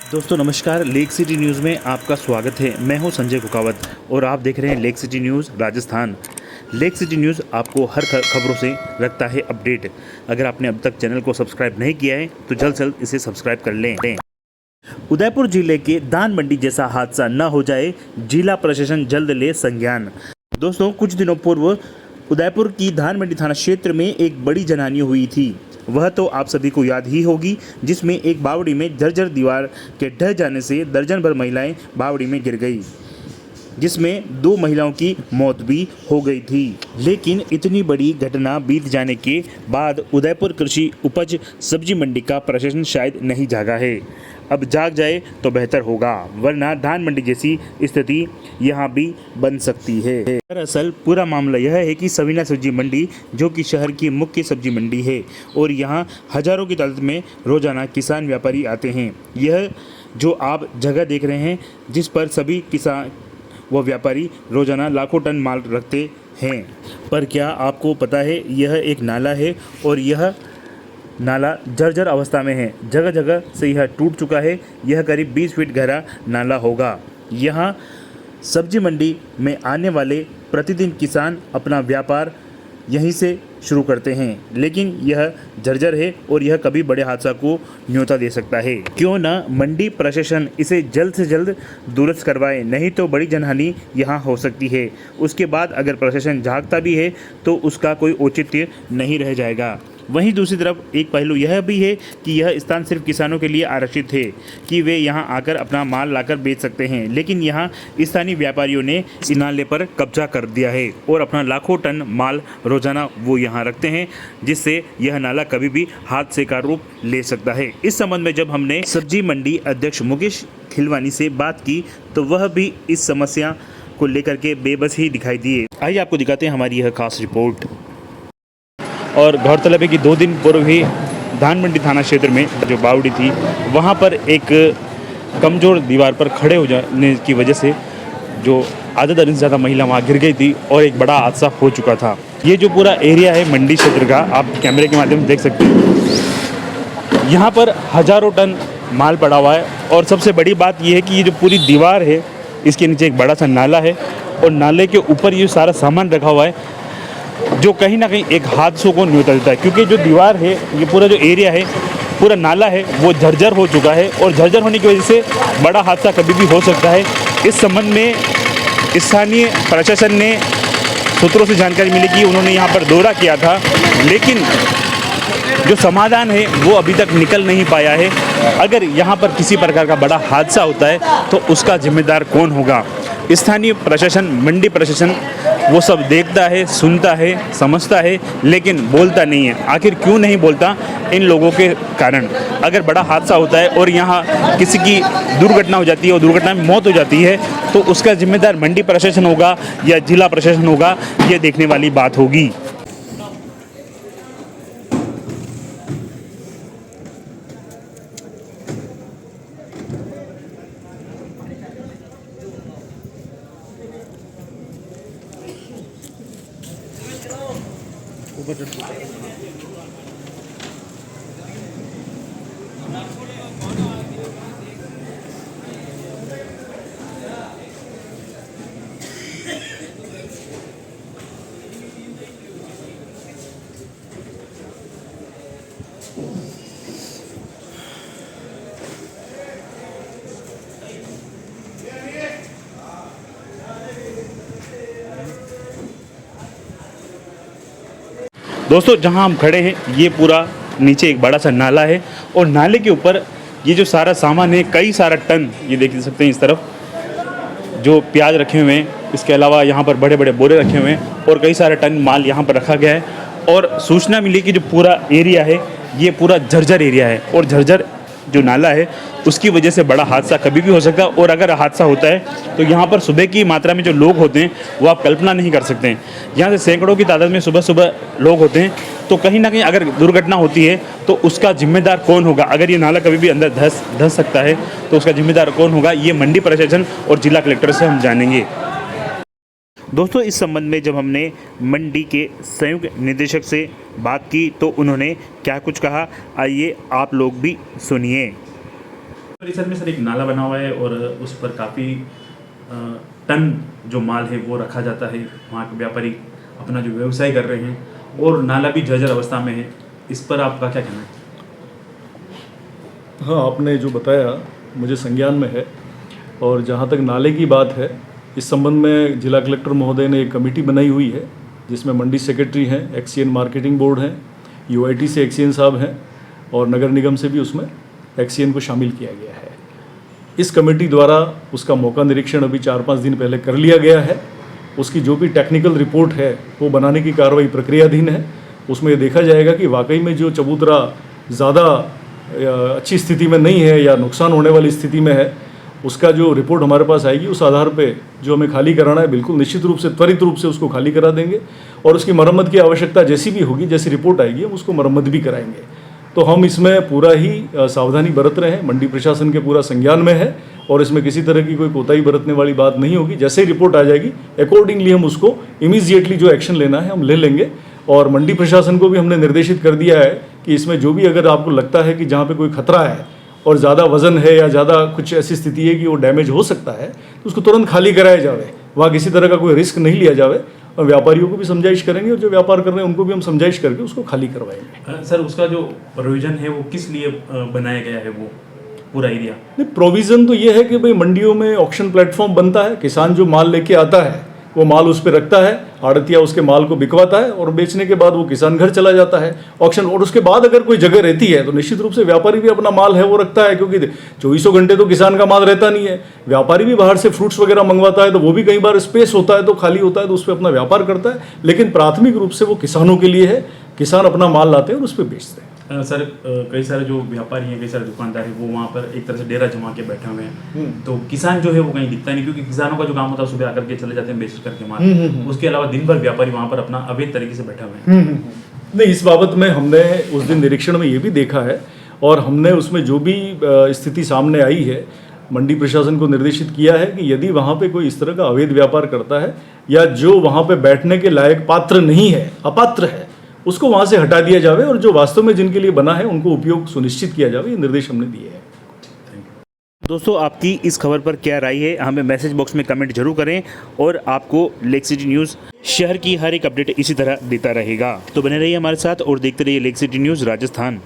दोस्तों नमस्कार, lake city news में आपका स्वागत है। मैं हूं संजय कुकावत और आप देख रहे हैं lake city news Rajasthan. Lake city news आपको हर खबरों से रखता है अपडेट। अगर आपने अब तक चैनल को सब्सक्राइब नहीं किया है तो जल्द से जल्द इसे सब्सक्राइब कर लें। उदयपुर जिले के धान मंडी जैसा हादसा न हो जाए, जिला प्रशासन जल्द ले संज्ञान। दोस्तों कुछ दिनों पूर्व उदयपुर की धान मंडी थाना क्षेत्र में एक बड़ी जनहानि हुई थी। वह तो आप सभी को याद ही होगी, जिसमें एक बावड़ी में जर्जर दीवार के ढह जाने से दर्जन भर महिलाएं बावड़ी में गिर गई, जिसमें 2 महिलाओं की मौत भी हो गई थी। लेकिन इतनी बड़ी घटना बीत जाने के बाद उदयपुर कृषि उपज सब्जी मंडी का प्रशासन शायद नहीं जागा है। अब जाग जाए तो बेहतर होगा, वरना धान मंडी जैसी स्थिति यहाँ भी बन सकती है। दरअसल पूरा मामला यह है कि सवीना सब्जी मंडी, जो कि शहर की मुख्य सब्जी मंडी है और यहाँ हजारों की तादाद में रोजाना किसान व्यापारी आते हैं। यह जो आप जगह देख रहे हैं, जिस पर सभी किसान व व्यापारी रोजाना लाखों टन माल रखते हैं। पर क्या आपको पता है, यह एक नाला है और यह नाला जर्जर अवस्था में है। जगह जगह से यह टूट चुका है। यह करीब 20 फीट गहरा नाला होगा। यहाँ सब्जी मंडी में आने वाले प्रतिदिन किसान अपना व्यापार यहीं से शुरू करते हैं, लेकिन यह जर्जर है और यह कभी बड़े हादसा को न्योता दे सकता है। क्यों न मंडी प्रशासन इसे जल्द से जल्द दुरुस्त करवाए, नहीं तो बड़ी जनहानि यहाँ हो सकती है। उसके बाद अगर प्रशासन जागता भी है तो उसका कोई औचित्य नहीं रह जाएगा। वहीं दूसरी तरफ एक पहलू यह भी है कि यह स्थान सिर्फ किसानों के लिए आरक्षित है कि वे यहाँ आकर अपना माल लाकर बेच सकते हैं, लेकिन यहाँ स्थानीय व्यापारियों ने इस नाले पर कब्जा कर दिया है और अपना लाखों टन माल रोजाना वो यहाँ रखते हैं, जिससे यह नाला कभी भी हादसे का रूप ले सकता है। इस संबंध में जब हमने सब्जी मंडी अध्यक्ष मुकेश खिलवानी से बात की तो वह भी इस समस्या को लेकर के बेबस ही दिखाई दिए। आइए आपको दिखाते हैं हमारी यह खास रिपोर्ट। और गौरतलब है कि 2 दिन पूर्व ही धान मंडी थाना क्षेत्र में जो बावड़ी थी, वहाँ पर एक कमज़ोर दीवार पर खड़े हो जाने की वजह से जो आधा दर्जन से ज़्यादा महिला वहाँ गिर गई थी और एक बड़ा हादसा हो चुका था। ये जो पूरा एरिया है मंडी क्षेत्र का, आप कैमरे के माध्यम से देख सकते हैं। यहाँ पर हज़ारों टन माल पड़ा हुआ है और सबसे बड़ी बात यह है कि ये जो पूरी दीवार है, इसके नीचे एक बड़ा सा नाला है और नाले के ऊपर ये सारा सामान रखा हुआ है, जो कहीं ना कहीं एक हादसों को न्योता देता है। क्योंकि जो दीवार है, ये पूरा जो एरिया है, पूरा नाला है, वो जर्जर हो चुका है और जर्जर होने की वजह से बड़ा हादसा कभी भी हो सकता है। इस संबंध में स्थानीय प्रशासन ने सूत्रों से जानकारी मिली कि उन्होंने यहाँ पर दौरा किया था, लेकिन जो समाधान है वो अभी तक निकल नहीं पाया है। अगर यहाँ पर किसी प्रकार का बड़ा हादसा होता है तो उसका जिम्मेदार कौन होगा? स्थानीय प्रशासन, मंडी प्रशासन वो सब देखता है, सुनता है, समझता है, लेकिन बोलता नहीं है। आखिर क्यों नहीं बोलता? इन लोगों के कारण। अगर बड़ा हादसा होता है और यहाँ किसी की दुर्घटना हो जाती है और दुर्घटना में मौत हो जाती है तो उसका जिम्मेदार मंडी प्रशासन होगा या जिला प्रशासन होगा, ये देखने वाली बात होगी। दोस्तों जहां हम खड़े हैं, ये पूरा नीचे एक बड़ा सा नाला है और नाले के ऊपर ये जो सारा सामान है, कई सारा टन, ये देख सकते हैं इस तरफ जो प्याज रखे हुए हैं, इसके अलावा यहाँ पर बड़े बड़े बोरे रखे हुए हैं और कई सारे टन माल यहाँ पर रखा गया है। और सूचना मिली कि जो पूरा एरिया है ये पूरा जर्जर एरिया है और जर्जर जो नाला है उसकी वजह से बड़ा हादसा कभी भी हो सकता है। और अगर हादसा होता है तो यहाँ पर सुबह की मात्रा में जो लोग होते हैं वो आप कल्पना नहीं कर सकते हैं। यहाँ से सैकड़ों की तादाद में सुबह सुबह लोग होते हैं, तो कहीं ना कहीं अगर दुर्घटना होती है तो उसका जिम्मेदार कौन होगा? अगर ये नाला कभी भी अंदर धंस सकता है तो उसका जिम्मेदार कौन होगा? ये मंडी प्रशासन और जिला कलेक्टर से हम जानेंगे। दोस्तों इस संबंध में जब हमने मंडी के संयुक्त निदेशक से बात की तो उन्होंने क्या कुछ कहा, आइए आप लोग भी सुनिए। परिसर में सर एक नाला बना हुआ है और उस पर काफ़ी टन जो माल है वो रखा जाता है। वहाँ के व्यापारी अपना जो व्यवसाय कर रहे हैं और नाला भी जर्जर अवस्था में है। इस पर आपका क्या कहना है? हाँ, आपने जो बताया मुझे संज्ञान में है। और जहाँ तक नाले की बात है, इस संबंध में जिला कलेक्टर महोदय ने एक कमेटी बनाई हुई है जिसमें मंडी सेक्रेटरी हैं, एक्सीएन मार्केटिंग बोर्ड हैं, यूआईटी से एक्सीएन साहब हैं और नगर निगम से भी उसमें एक्सीएन को शामिल किया गया है। इस कमेटी द्वारा उसका मौका निरीक्षण अभी 4-5 दिन पहले कर लिया गया है। उसकी जो भी टेक्निकल रिपोर्ट है वो बनाने की कार्रवाई प्रक्रियाधीन है। उसमें ये देखा जाएगा कि वाकई में जो चबूतरा ज़्यादा अच्छी स्थिति में नहीं है या नुकसान होने वाली स्थिति में है, उसका जो रिपोर्ट हमारे पास आएगी उस आधार पे जो हमें खाली कराना है बिल्कुल निश्चित रूप से त्वरित रूप से उसको खाली करा देंगे और उसकी मरम्मत की आवश्यकता जैसी भी होगी, जैसी रिपोर्ट आएगी हम उसको मरम्मत भी कराएंगे। तो हम इसमें पूरा ही सावधानी बरत रहे हैं, मंडी प्रशासन के पूरा संज्ञान में है और इसमें किसी तरह की कोई कोताही बरतने वाली बात नहीं होगी। जैसे ही रिपोर्ट आ जाएगी अकॉर्डिंगली हम उसको इमीडिएटली जो एक्शन लेना है हम ले लेंगे। और मंडी प्रशासन को भी हमने निर्देशित कर दिया है कि इसमें जो भी अगर आपको लगता है कि जहाँ पे कोई खतरा है और ज़्यादा वजन है या ज़्यादा कुछ ऐसी स्थिति है कि वो डैमेज हो सकता है तो उसको तुरंत खाली कराया जाए, वहाँ किसी तरह का कोई रिस्क नहीं लिया जाए। और व्यापारियों को भी समझाइश करेंगे और जो व्यापार कर रहे हैं उनको भी हम समझाइश करके उसको खाली करवाएंगे। सर, उसका जो प्रोविज़न है वो किस लिए बनाया गया है, वो पूरा एरिया? नहीं, प्रोविज़न तो ये है कि भाई मंडियों में ऑक्शन प्लेटफॉर्म बनता है, किसान जो माल लेके आता है वो माल उस पर रखता है, आड़तिया उसके माल को बिकवाता है और बेचने के बाद वो किसान घर चला जाता है ऑक्शन। और उसके बाद अगर कोई जगह रहती है तो निश्चित रूप से व्यापारी भी अपना माल है वो रखता है, क्योंकि 24 घंटे तो किसान का माल रहता नहीं है। व्यापारी भी बाहर से फ्रूट्स वगैरह मंगवाता है तो वो भी कई बार स्पेस होता है तो खाली होता है तो उस पर अपना व्यापार करता है, लेकिन प्राथमिक रूप से वो किसानों के लिए है। किसान अपना माल लाते हैं और उस पर बेचते हैं। सर, कई सारे जो व्यापारी हैं, कई सारे दुकानदार हैं, वो वहाँ पर एक तरह से डेरा जमा के बैठे हुए हैं। तो किसान जो है वो कहीं दिखता नहीं, क्योंकि किसानों का जो काम होता है सुबह आकर के चले जाते हैं बेच करके माल। उसके अलावा दिन भर व्यापारी वहाँ पर अपना अवैध तरीके से बैठे हुए हैं। नहीं, इस बाबत में हमने उस दिन निरीक्षण में ये भी देखा है और हमने उसमें जो भी स्थिति सामने आई है मंडी प्रशासन को निर्देशित किया है कि यदि वहाँ पे कोई इस तरह का अवैध व्यापार करता है या जो वहाँ पे बैठने के लायक पात्र नहीं है, अपात्र है, उसको वहाँ से हटा दिया जावे और जो वास्तव में जिनके लिए बना है उनको उपयोग सुनिश्चित किया जावे। ये निर्देश हमने दिए हैं। दोस्तों, आपकी इस खबर पर क्या राय है हमें मैसेज बॉक्स में कमेंट जरूर करें और आपको लेक सिटी न्यूज़ शहर की हर एक अपडेट इसी तरह देता रहेगा। तो बने रहिए हमारे साथ और देखते रहिए लेक सिटी न्यूज़ राजस्थान।